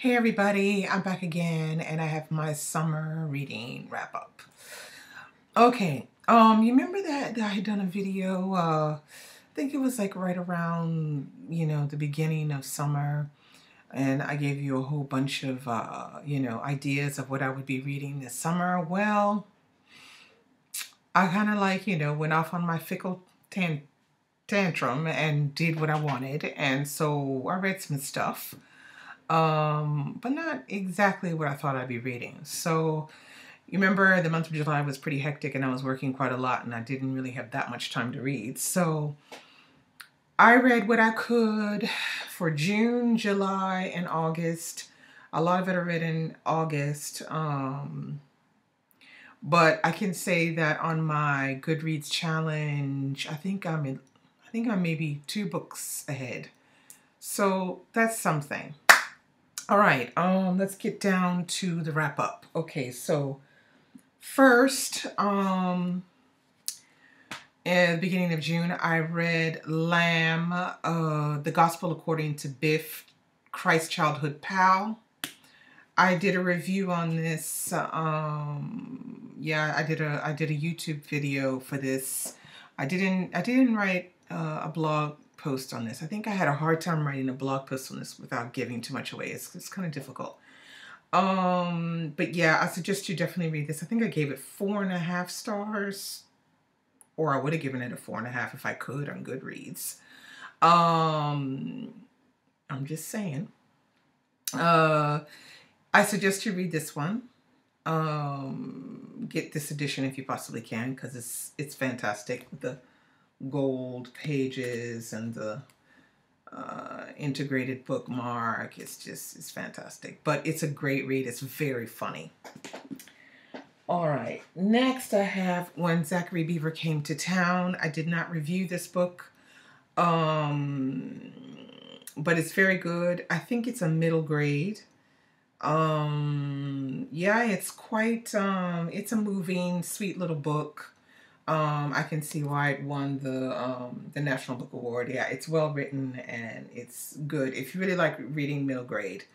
Hey everybody, I'm back again and I have my summer reading wrap up. Okay, you remember that I had done a video, I think it was like right around, the beginning of summer, and I gave you a whole bunch of, ideas of what I would be reading this summer. Well, I kind of like, went off on my fickle tantrum and did what I wanted, and so I read some stuff. But not exactly what I thought I'd be reading. So you remember the month of July was pretty hectic and I was working quite a lot and I didn't really have that much time to read. So I read what I could for June, July, and August. A lot of it I read in August. But I can say that on my Goodreads challenge, I think I'm maybe 2 books ahead. So that's something. All right, let's get down to the wrap up. Okay, so first, at the beginning of June, I read Lamb, The Gospel According to Biff, Christ's Childhood Pal. I did a review on this. Yeah, I did a YouTube video for this. I didn't write a blog post on this. I think I had a hard time writing a blog post on this without giving too much away. It's kind of difficult. But yeah, I suggest you definitely read this. I think I gave it 4.5 stars, or I would have given it a 4.5 if I could on Goodreads. I'm just saying. I suggest you read this one. Get this edition if you possibly can, because it's fantastic with the gold pages and the integrated bookmark. It's fantastic, but it's a great read. It's very funny. All right, next I have When Zachary Beaver Came to Town. I did not review this book, but it's very good. I think it's a middle grade. Yeah, it's quite it's a moving, sweet little book. I can see why it won the National Book Award. Yeah, it's well written and it's good. If you really like reading middle grade,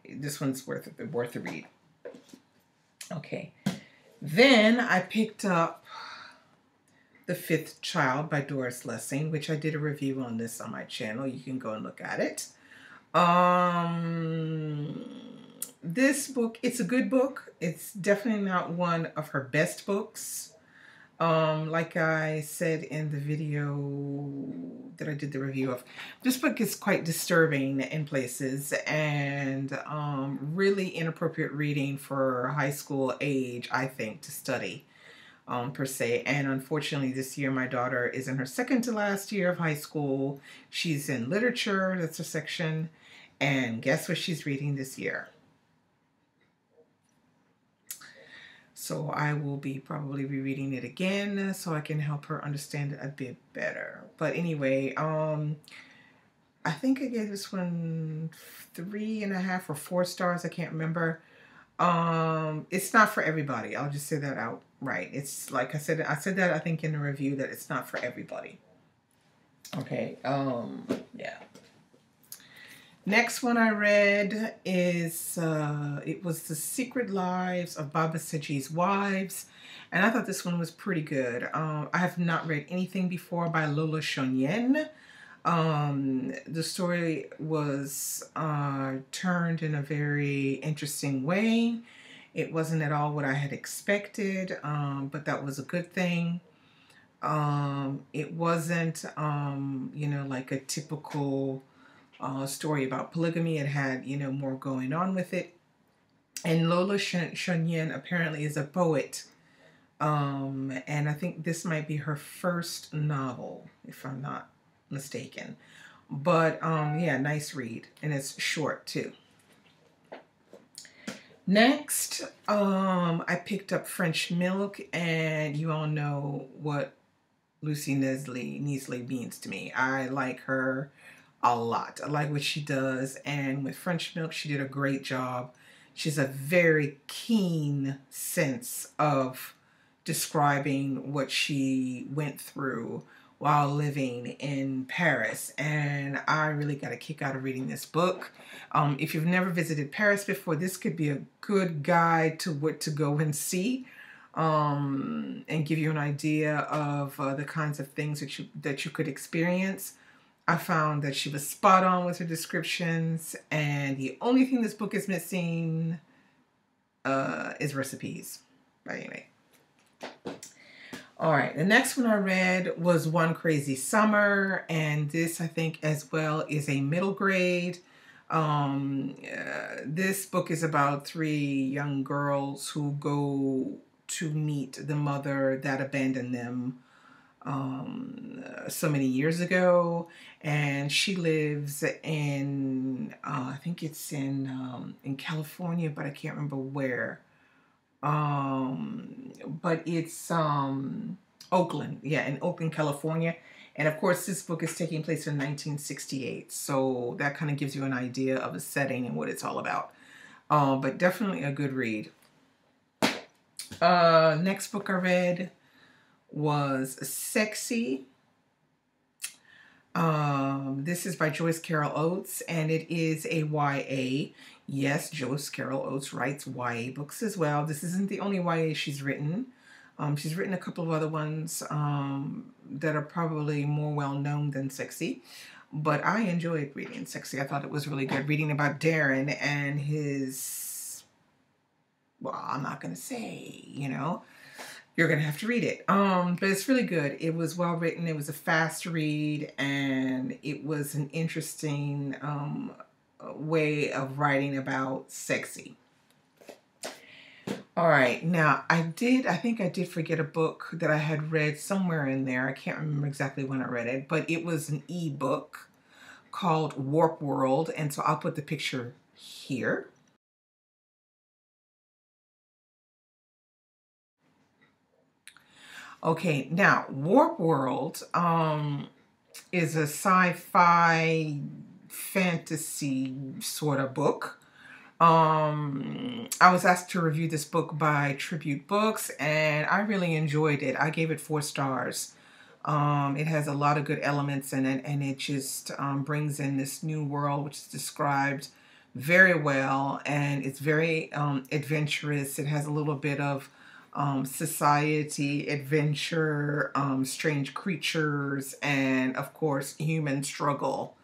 this one's worth a read. Okay, then I picked up The Fifth Child by Doris Lessing, which I did a review on this on my channel. You can go and look at it. This book, it's a good book. It's definitely not one of her best books. Like I said in the video that I did the review of, this book is quite disturbing in places and really inappropriate reading for high school age, I think, to study per se. And unfortunately this year my daughter is in her second to last year of high school. She's in literature, that's her section, and guess what she's reading this year? So I will be probably rereading it again so I can help her understand it a bit better. But anyway, I think I gave this one 3.5 or 4 stars. I can't remember. It's not for everybody. I'll just say that outright. It's like I said that I think in the review that it's not for everybody. Okay, yeah. Next one I read is, it was The Secret Lives of Baba Segi's Wives, and I thought this one was pretty good. I have not read anything before by Lola Shonyen. The story was turned in a very interesting way. It wasn't at all what I had expected, but that was a good thing. It wasn't, like a typical story about polygamy. It had, more going on with it. And Lola Shonyen apparently is a poet. And I think this might be her first novel, if I'm not mistaken. But yeah, nice read. And it's short too. Next, I picked up French Milk, and you all know what Lucy Neasley means to me. I like her a lot. I like what she does, and with French Milk she did a great job. She's a very keen sense of describing what she went through while living in Paris, and I really got a kick out of reading this book. If you've never visited Paris before, this could be a good guide to what to go and see, and give you an idea of the kinds of things that you could experience. I found that she was spot on with her descriptions, and the only thing this book is missing is recipes. But anyway. All right, the next one I read was One Crazy Summer, and this, I think, as well, is a middle grade. This book is about 3 young girls who go to meet the mother that abandoned them so many years ago, and she lives in I think it's in California, but I can't remember where. But it's Oakland, yeah, in Oakland, California. And of course, this book is taking place in 1968, so that kind of gives you an idea of the setting and what it's all about. But definitely a good read. Next book I read was Segi. This is by Joyce Carol Oates, and it is a YA. Yes, Joyce Carol Oates writes YA books as well. This isn't the only YA she's written. She's written a couple of other ones that are probably more well-known than Segi. But I enjoyed reading Segi. I thought it was really good. Reading about Darren and his... Well, I'm not going to say, you know. You're going to have to read it. But it's really good. It was well written. It was a fast read. And it was an interesting way of writing about Segi. All right. Now, I think I did forget a book that I had read somewhere in there. I can't remember exactly when I read it. But it was an e-book called Warpworld. And so I'll put the picture here. Okay, now Warpworld is a sci-fi fantasy sort of book. I was asked to review this book by Tribute Books, and I really enjoyed it. I gave it 4 stars. It has a lot of good elements in it, and it just brings in this new world, which is described very well, and it's very adventurous. It has a little bit of society, adventure, strange creatures, and of course human struggle.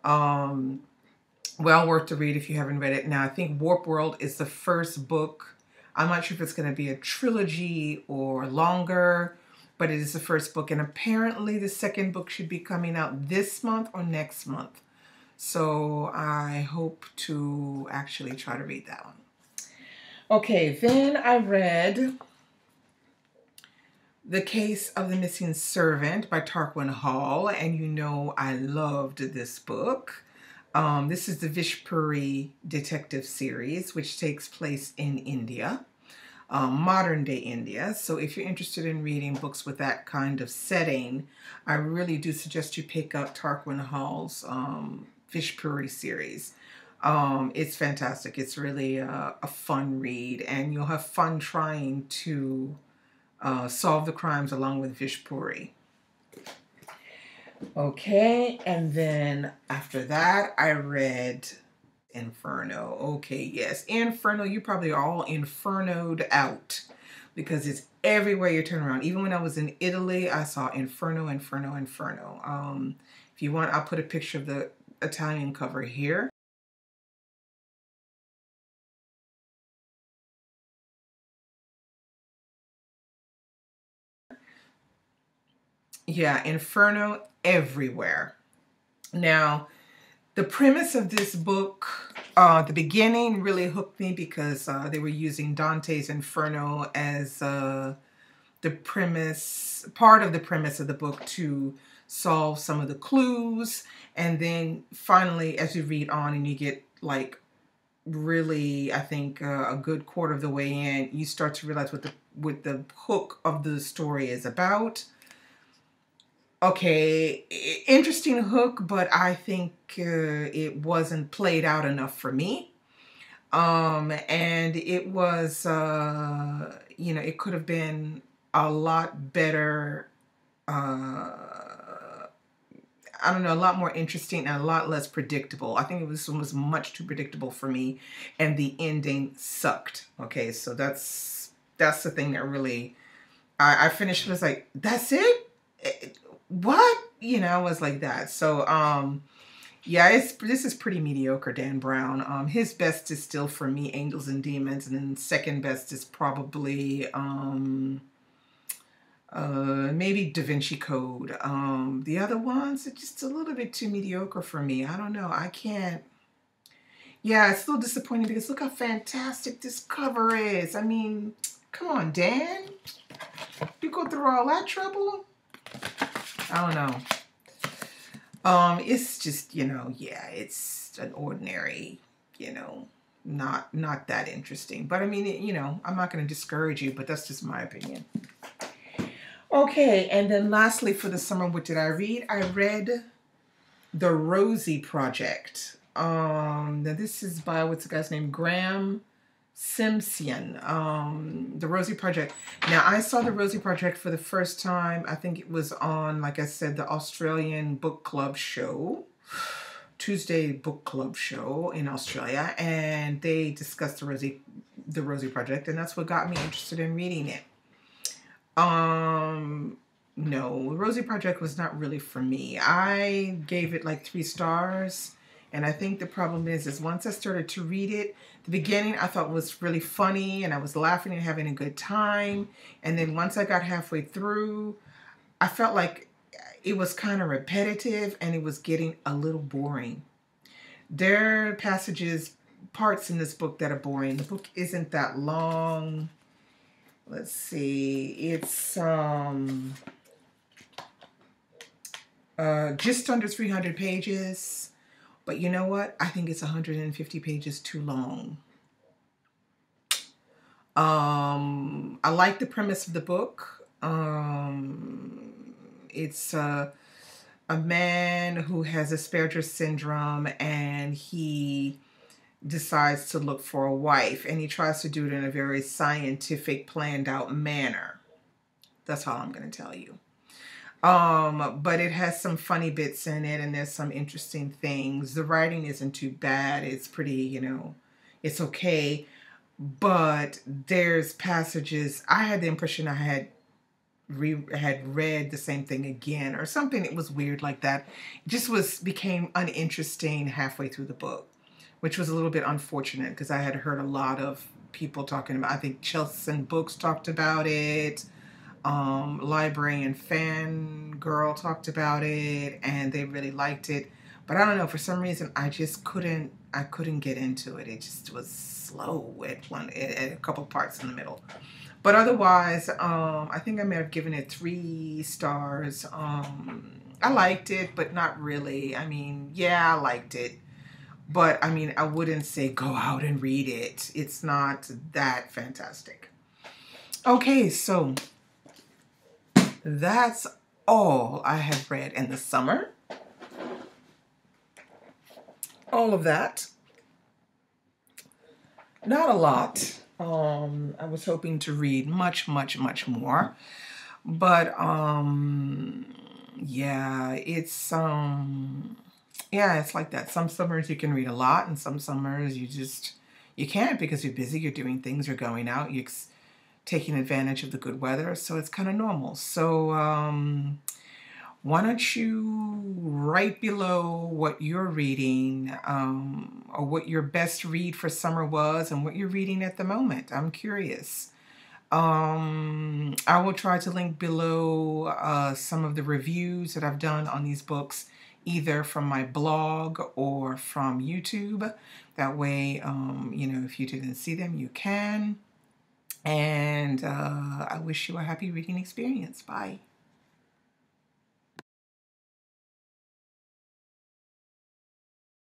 Well worth the read if you haven't read it. Now, I think Warpworld is the first book. I'm not sure if it's going to be a trilogy or longer, but it is the first book, and apparently the second book should be coming out this month or next month. So I hope to actually try to read that one. Okay, then I read The Case of the Missing Servant by Tarquin Hall, and you know I loved this book. This is the Vishpuri detective series, which takes place in India, modern day India. So if you're interested in reading books with that kind of setting, I really do suggest you pick up Tarquin Hall's Vishpuri series. It's fantastic. It's really a fun read, and you'll have fun trying to solve the crimes along with Vishpuri. Okay, and then after that, I read Inferno. Okay, yes, Inferno. You probably are all infernoed out because it's everywhere you turn around. Even when I was in Italy, I saw Inferno, Inferno, Inferno. If you want, I'll put a picture of the Italian cover here. Yeah, Inferno everywhere. Now, the premise of this book, the beginning really hooked me because they were using Dante's Inferno as the premise, part of the premise of the book to solve some of the clues. And then finally, as you read on and you get like really, I think, a good quarter of the way in, you start to realize what the hook of the story is about. Okay, interesting hook, but I think it wasn't played out enough for me. And it was, you know, it could have been a lot better I don't know, a lot more interesting and a lot less predictable. I think this one was much too predictable for me, and the ending sucked. Okay, so that's the thing that really, I finished, it was like, that's it? What? You know, I was like that. So, yeah, this is pretty mediocre, Dan Brown. His best is still, for me, Angels and Demons, and then second best is probably, maybe Da Vinci Code. The other ones are just a little bit too mediocre for me. I don't know. I can't. Yeah, it's a little disappointing because look how fantastic this cover is. I mean, come on, Dan. You go through all that trouble? I don't know. It's just, you know, yeah, it's an ordinary, you know, not that interesting. But I mean, you know, I'm not going to discourage you, but that's just my opinion. Okay, and then lastly for the summer, what did I read? I read The Rosie Project. Now this is by, what's the guy's name? Graham Simpson. The Rosie Project. Now I saw The Rosie Project for the first time. I think it was on, like I said, the Australian book club show. Tuesday book club show in Australia, and they discussed the Rosie Project, and that's what got me interested in reading it. No, the Rosie Project was not really for me. I gave it like 3 stars, and I think the problem is once I started to read it, the beginning I thought was really funny, and I was laughing and having a good time, and then once I got halfway through, I felt like it was kind of repetitive, and it was getting a little boring. There are parts in this book that are boring. The book isn't that long. Let's see, it's just under 300 pages, but you know what? I think it's 150 pages too long. I like the premise of the book. It's a man who has Asperger's syndrome, and he decides to look for a wife, and he tries to do it in a very scientific, planned out manner. That's all I'm going to tell you. But it has some funny bits in it, and there's some interesting things. The writing isn't too bad. It's pretty, you know, it's okay. But there's passages, I had the impression I had read the same thing again, or something. It was weird like that. It just became uninteresting halfway through the book, which was a little bit unfortunate because I had heard a lot of people talking about, I think Chelsea Books talked about it, Librarian Fangirl talked about it, and they really liked it. But I don't know, for some reason I just couldn't get into it. It just was slow at a couple parts in the middle. But otherwise, I think I may have given it 3 stars. I liked it, but not really. I mean, yeah, I liked it. But, I mean, I wouldn't say go out and read it. It's not that fantastic. Okay, so that's all I have read in the summer. All of that. Not a lot. I was hoping to read much, much, much more. But, yeah, it's like that. Some summers you can read a lot, and some summers you can't because you're busy, you're doing things, you're going out, you're taking advantage of the good weather, so it's kind of normal. So why don't you write below what you're reading, or what your best read for summer was and what you're reading at the moment. I'm curious. I will try to link below some of the reviews that I've done on these books, either from my blog or from YouTube. That way, you know, if you didn't see them, you can. And I wish you a happy reading experience. Bye.